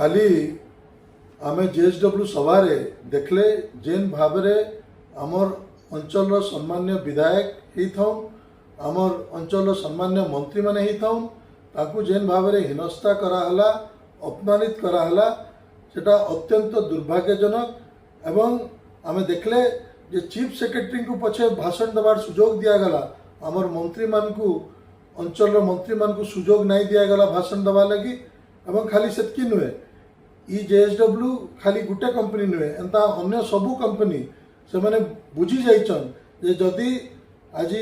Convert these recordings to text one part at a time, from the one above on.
काली आमे जेएसडब्ल्यू सभारे देखले जेन भावरे आमर अंचल सम्मान्य विधायक होता आमर अंचल सम्मान्य मंत्री माने होता जेन भावरे हिनस्ता कराला अपमानित कराला सेटा अत्यंत दुर्भाग्यजनक एवं आमे देखले जे चीफ सेक्रेटरी को पछे भाषण देवार सुजोग दियागला आमर मंत्री मानकू अंचल मंत्री मानकू सुजोग नहीं दियागला भाषण देवा लगी एवं खाली सेतकी नुहे ई जेएसडब्ल्यू खाली गुटे कंपनी नुहे एंता अन्य सबू कंपनी से माने बुझी जाइछन जे जदि आज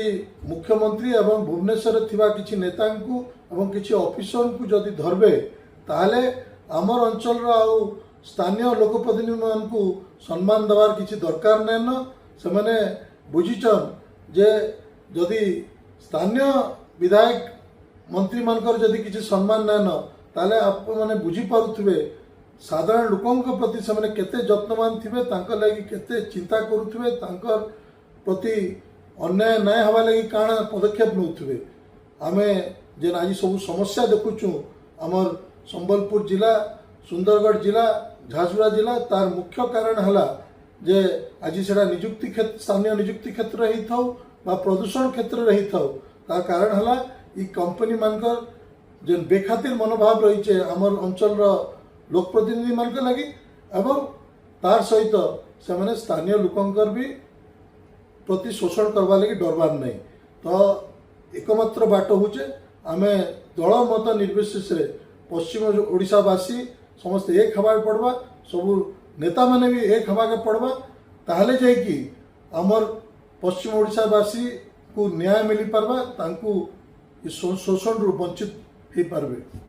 मुख्यमंत्री एवं भुवनेश्वर थिबा किछि नेतांकू एवं किछि ऑफिसर को जदि धरबे ताहले आमर अंचल आउ स्थानीय लोकप्रतिनिधि मानकू सम्मान देवार किछि दरकार नै न से माने बुझीछन जे जदि स्थानीय विधायक मंत्री मानकर जदि किछि सम्मान नै न ताले आप माने बुझी पारुथिबे साधारण लोकों प्रति से माने केते जत्नवान थिबे तांकर लागि केते चिंता करुथिबे तांकर प्रति अन्याय नाय हवा लगी काଣା पदक्षेप नौथिबे आमे जेन आज सब समस्या देखुचु आमर संबलपुर जिला सुंदरगढ़ जिला झारसुगुड़ा जिला तार मुख्य कारण हला जे आज सेटा नियुक्ति क्षेत्र स्थानीय नियुक्ति क्षेत्र रही थाउ बा प्रदूषण क्षेत्र रही थाउ ता कारण हला ई कंपनी मानकर जेन बेखातिर मनोभाव रही छे आमर अंचल लोक प्रतिनिधि मान लगी एवं तार सहित से माने स्थानीय लोकंकर भी प्रति शोषण करवा लगी डरबार नहीं तो एकमात्र बाट होचे आमे दल मत निर्विशेष पश्चिम ओडिशावासी समस्त एक हवाक पड़वा सबू नेता माने भी एक हवाक पड़वा ताहले जाई कि आमर पश्चिम ओडिशावासी को न्याय मिली पारबा तांकू शोषण रु वंचित हो पारबे।